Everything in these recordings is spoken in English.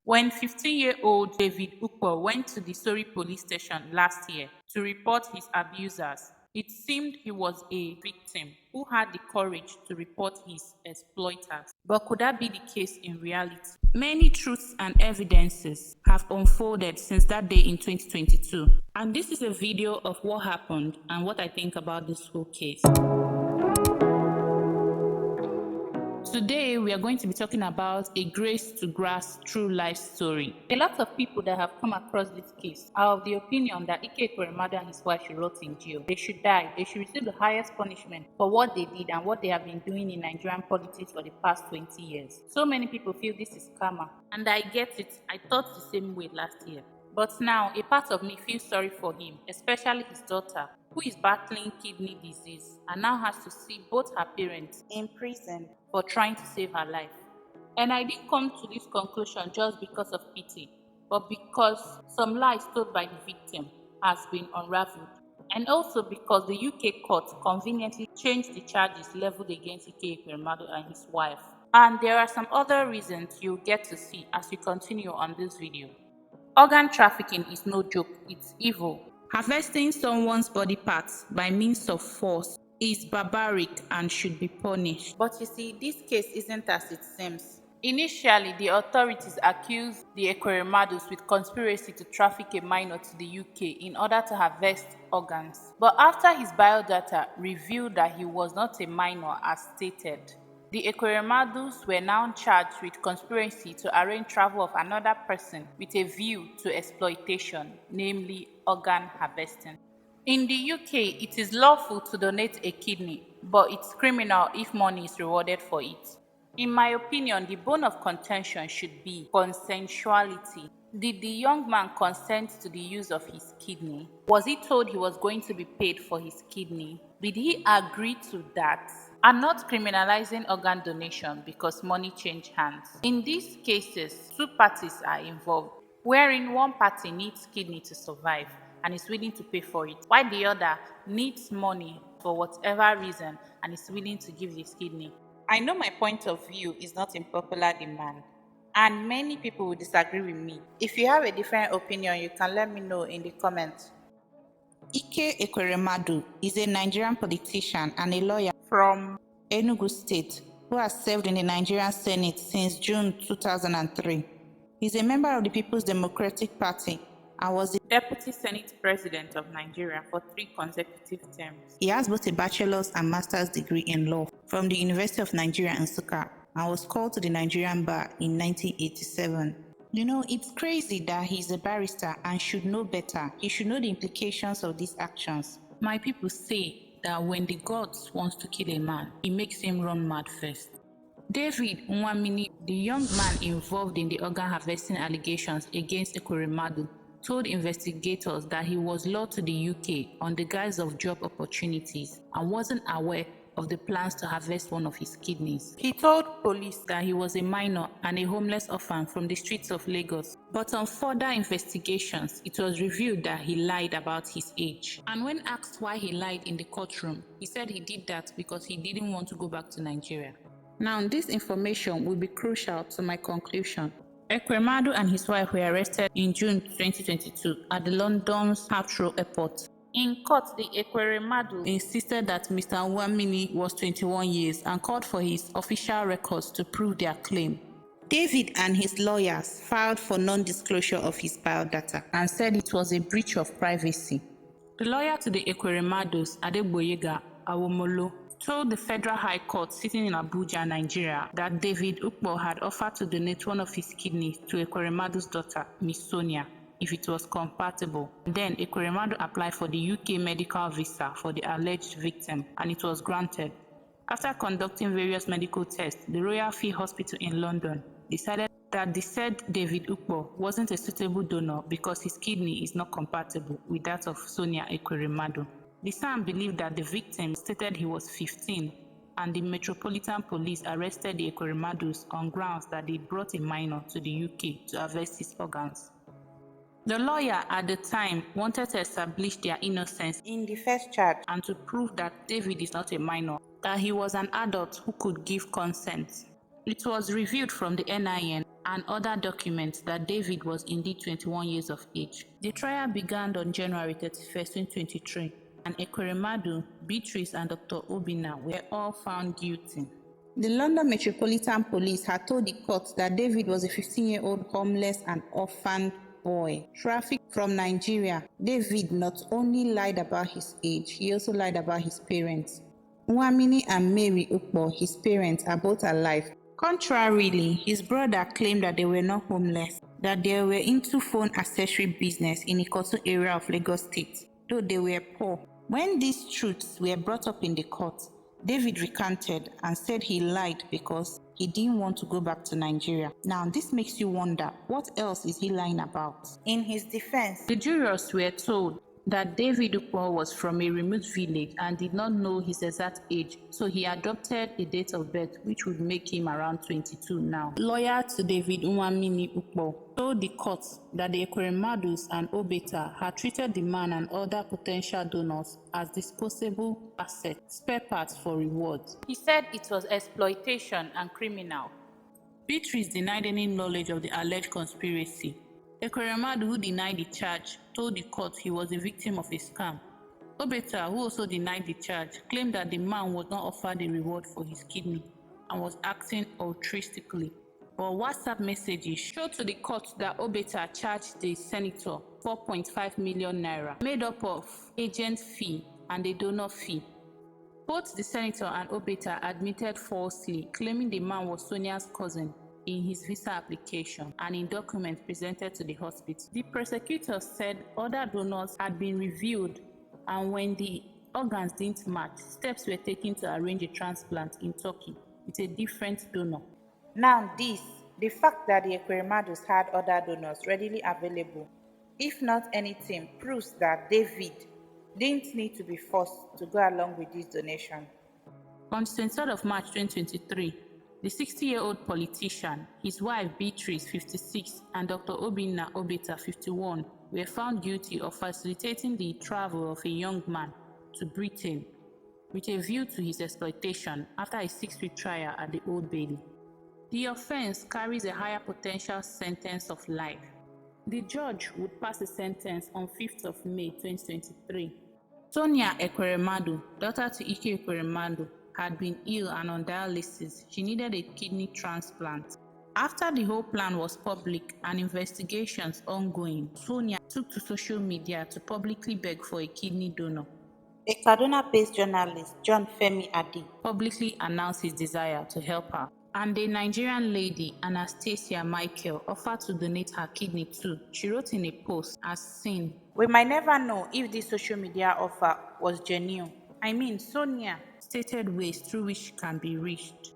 When 15-year-old David Ukpo went to the Surrey police station last year to report his abusers, it seemed he was a victim who had the courage to report his exploiters. But could that be the case in reality? Many truths and evidences have unfolded since that day in 2022, and this is a video of what happened and what I think about this whole case. Today, we are going to be talking about a grace to grass true life story. A lot of people that have come across this case are of the opinion that Ike Ekweremadu and his wife should rot in jail. They should die. They should receive the highest punishment for what they did and what they have been doing in Nigerian politics for the past 20 years. So many people feel this is karma. And I get it. I thought the same way last year. But now, a part of me feels sorry for him, especially his daughter, who is battling kidney disease and now has to see both her parents in prison for trying to save her life. And I didn't come to this conclusion just because of pity, but because some lies told by the victim has been unraveled. And also because the UK court conveniently changed the charges leveled against Ike Ekweremadu and his wife. And there are some other reasons you'll get to see as we continue on this video. Organ trafficking is no joke, it's evil. Harvesting someone's body parts by means of force is barbaric and should be punished. But you see, this case isn't as it seems. Initially, the authorities accused the Ekweremadus with conspiracy to traffic a minor to the UK in order to harvest organs. But after his biodata revealed that he was not a minor as stated, the Ekweremadus were now charged with conspiracy to arrange travel of another person with a view to exploitation, namely organ harvesting. In the UK, it is lawful to donate a kidney, but it's criminal if money is rewarded for it. In my opinion, the bone of contention should be consensuality. Did the young man consent to the use of his kidney? Was he told he was going to be paid for his kidney? Did he agree to that? I'm not criminalizing organ donation because money changes hands. In these cases, two parties are involved, wherein one party needs kidney to survive and is willing to pay for it, while the other needs money for whatever reason and is willing to give his kidney. I know my point of view is not in popular demand, and many people will disagree with me. If you have a different opinion, you can let me know in the comments. Ike Ekweremadu is a Nigerian politician and a lawyer from Enugu State who has served in the Nigerian Senate since June 2003. He is a member of the People's Democratic Party and was the Deputy Senate President of Nigeria for 3 consecutive terms. He has both a bachelor's and master's degree in law from the University of Nigeria in Nsukka and was called to the Nigerian bar in 1987. You know, it's crazy that he's a barrister and should know better. He should know the implications of these actions. My people say that when the gods wants to kill a man, it makes him run mad first. David Nwamini, the young man involved in the organ harvesting allegations against Ekweremadu, told investigators that he was lured to the UK on the guise of job opportunities and wasn't aware of the plans to harvest one of his kidneys. He told police that he was a minor and a homeless orphan from the streets of Lagos. But on further investigations, it was revealed that he lied about his age. And when asked why he lied in the courtroom, he said he did that because he didn't want to go back to Nigeria. Now, this information will be crucial to my conclusion. Ekweremadu and his wife were arrested in June 2022 at the London's Heathrow Airport. In court, the Ekweremadu insisted that Mr. Nwamini was 21 years and called for his official records to prove their claim. David and his lawyers filed for non-disclosure of his biodata and said it was a breach of privacy. The lawyer to the Ekweremadus, Adegboyega Awomolo, told the Federal High Court sitting in Abuja, Nigeria, that David Ukpo had offered to donate one of his kidneys to Ekweremadu's daughter, Miss Sonia, if it was compatible. Then Ekweremadu applied for the UK medical visa for the alleged victim, and it was granted. After conducting various medical tests, the Royal Free Hospital in London decided that the said David Ukpo wasn't a suitable donor because his kidney is not compatible with that of Sonia Ekweremadu. The Sun believed that the victim stated he was 15, and the Metropolitan Police arrested the Ekweremadus on grounds that they brought a minor to the UK to harvest his organs. The lawyer at the time wanted to establish their innocence in the first charge and to prove that David is not a minor, that he was an adult who could give consent. It was revealed from the NIN and other documents that David was indeed 21 years of age. The trial began on January 31st, 2023, and Ekweremadu, Beatrice, and Dr. Obinna were all found guilty. The London Metropolitan Police had told the court that David was a 15-year-old homeless and orphaned boy trafficked from Nigeria. David not only lied about his age, he also lied about his parents. Nwamini and Mary Ukpo, his parents, are both alive. Contrarily, his brother claimed that they were not homeless, that they were into phone accessory business in Ikotu area of Lagos State, though they were poor. When these truths were brought up in the court, David recanted and said he lied because he didn't want to go back to Nigeria. Now, this makes you wonder, what else is he lying about? In his defense, the jurors were told that David Ukpo was from a remote village and did not know his exact age, so he adopted a date of birth which would make him around 22 now. Lawyer to David Nwamini Ukpo told the court that the Ekweremadus and Obeta had treated the man and other potential donors as disposable assets, spare parts for rewards. He said it was exploitation and criminal. Beatrice denied any knowledge of the alleged conspiracy. Ekweremadu, who denied the charge, told the court he was a victim of a scam. Obeta, who also denied the charge, claimed that the man was not offered a reward for his kidney and was acting altruistically. But WhatsApp messages showed to the court that Obeta charged the senator 4.5 million naira, made up of agent fee and a donor fee. Both the senator and Obeta admitted falsely, claiming the man was Sonia's cousin in his visa application and in documents presented to the hospital. The prosecutor said other donors had been reviewed, and when the organs didn't match, steps were taken to arrange a transplant in Turkey with a different donor. Now the fact that the Ekweremadus had other donors readily available, if not anything, proves that David didn't need to be forced to go along with this donation. On 23rd of March 2023, the 60-year-old politician, his wife Beatrice, 56, and Dr. Obinna Obeta, 51, were found guilty of facilitating the travel of a young man to Britain with a view to his exploitation after a 6-week trial at the Old Bailey. The offense carries a higher potential sentence of life. The judge would pass a sentence on 5th of May 2023. Sonia Ekweremadu, daughter to Ike Ekweremadu, had been ill and on dialysis. She needed a kidney transplant. After the whole plan was public and investigations ongoing, Sonia took to social media to publicly beg for a kidney donor. A Kaduna-based journalist, John Femi Adi, publicly announced his desire to help her. And a Nigerian lady, Anastasia Michael, offered to donate her kidney too. She wrote in a post as seen, "We might never know if this social media offer was genuine. I mean, Sonia stated ways through which she can be reached."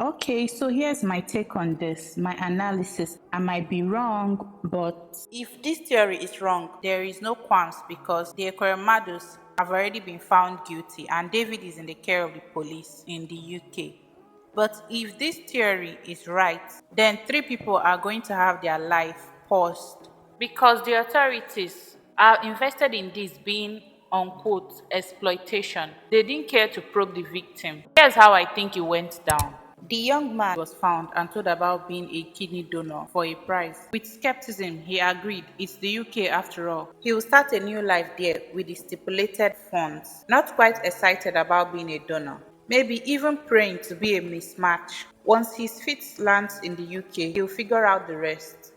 Okay, so here's my take on this, my analysis. I might be wrong, but if this theory is wrong, there is no qualms because the Ekweremadus have already been found guilty and David is in the care of the police in the UK. But if this theory is right, then 3 people are going to have their life paused because the authorities are invested in this being unquote exploitation. They didn't care to probe the victim. Here's how I think it went down. The young man was found and told about being a kidney donor for a price. With skepticism, he agreed. It's the UK after all. He will start a new life there with the stipulated funds. Not quite excited about being a donor. Maybe even praying to be a mismatch. Once his feet lands in the UK, he'll figure out the rest.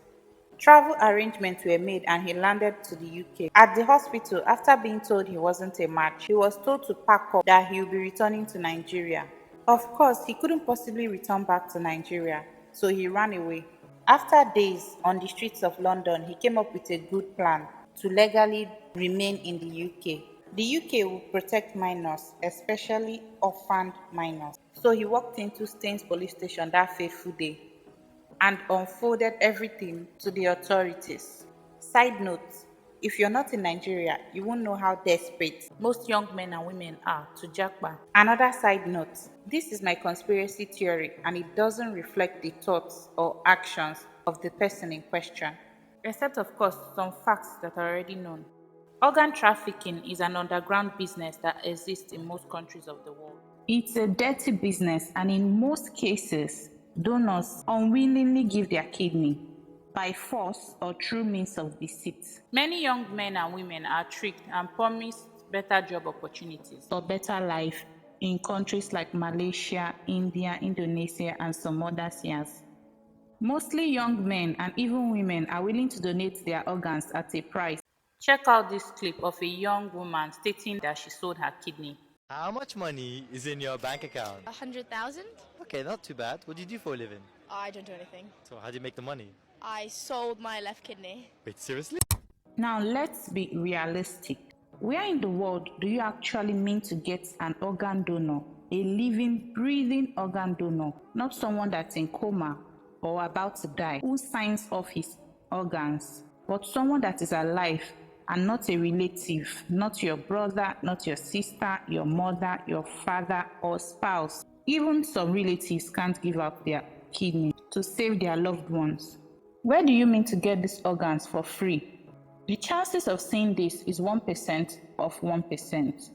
Travel arrangements were made and he landed to the UK. At the hospital, after being told he wasn't a match, he was told to pack up, that he'll be returning to Nigeria. Of course, he couldn't possibly return back to Nigeria, so he ran away. After days on the streets of London, he came up with a good plan to legally remain in the UK. The UK will protect minors, especially orphaned minors. So he walked into Staines police station that fateful day and unfolded everything to the authorities. Side note, if you're not in Nigeria, you won't know how desperate most young men and women are to jackpot. Another side note, this is my conspiracy theory and it doesn't reflect the thoughts or actions of the person in question, except of course some facts that are already known. Organ trafficking is an underground business that exists in most countries of the world. It's a dirty business and in most cases, donors unwillingly give their kidney by force or through means of deceit. Many young men and women are tricked and promised better job opportunities or better life in countries like Malaysia, India, Indonesia, and some other years. Mostly young men and even women are willing to donate their organs at a price. Check out this clip of a young woman stating that she sold her kidney. How much money is in your bank account? 100,000? Okay, not too bad. What do you do for a living? I don't do anything. So how do you make the money? I sold my left kidney. Wait, seriously? Now let's be realistic. Where in the world do you actually mean to get an organ donor? A living, breathing organ donor, not someone that's in coma or about to die, who signs off his organs, but someone that is alive and not a relative, not your brother, not your sister, your mother, your father, or spouse. Even some relatives can't give up their kidney to save their loved ones. Where do you mean to get these organs for free? The chances of seeing this is 1% of 1%.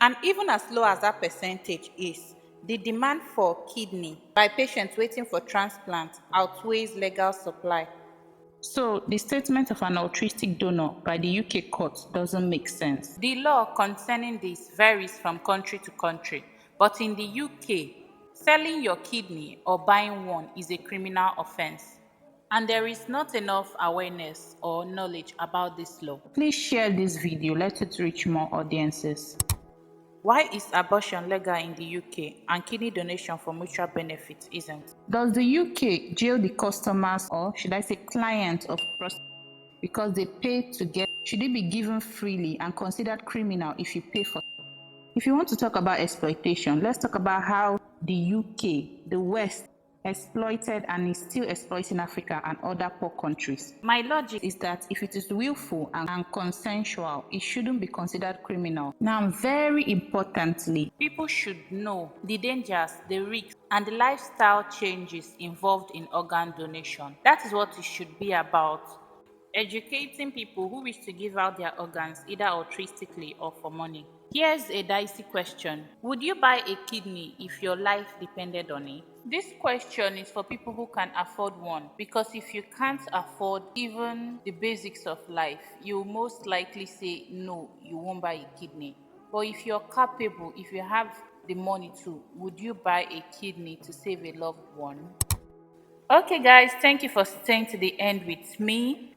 And even as low as that percentage is, the demand for kidney by patients waiting for transplant outweighs legal supply. So the statement of an altruistic donor by the UK court doesn't make sense. The law concerning this varies from country to country, but in the UK, selling your kidney or buying one is a criminal offense. And there is not enough awareness or knowledge about this law. Please share this video, let it reach more audiences. Why is abortion legal in the UK and kidney donation for mutual benefit isn't? Does the UK jail the customers, or should I say clients, of prostitution because they pay to get? Should it be given freely and considered criminal if you pay for? If you want to talk about exploitation, let's talk about how the UK, the West, exploited and is still exploiting Africa and other poor countries. My logic is that if it is willful and consensual, it shouldn't be considered criminal. Now, very importantly, people should know the dangers, the risks, and the lifestyle changes involved in organ donation. That is what it should be about. Educating people who wish to give out their organs either altruistically or for money. Here's a dicey question. Would you buy a kidney if your life depended on it? This question is for people who can afford one, because if you can't afford even the basics of life, you most likely say no, you won't buy a kidney. But if you're capable, if you have the money to, would you buy a kidney to save a loved one? Okay guys, thank you for staying to the end with me.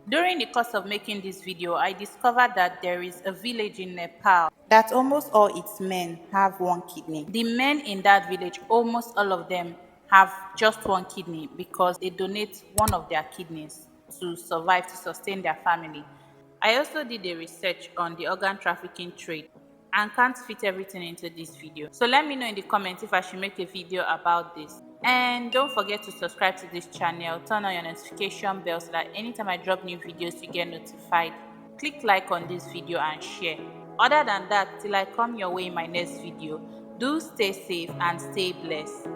During the course of making this video, I discovered that there is a village in Nepal that almost all its men have one kidney. The men in that village, almost all of them have just one kidney because they donate one of their kidneys to survive, to sustain their family. I also did a research on the organ trafficking trade and can't fit everything into this video. So let me know in the comments if I should make a video about this. And don't forget to subscribe to this channel, turn on your notification bell so that anytime I drop new videos you get notified. Click like on this video and share. Other than that, till I come your way in my next video, do stay safe and stay blessed.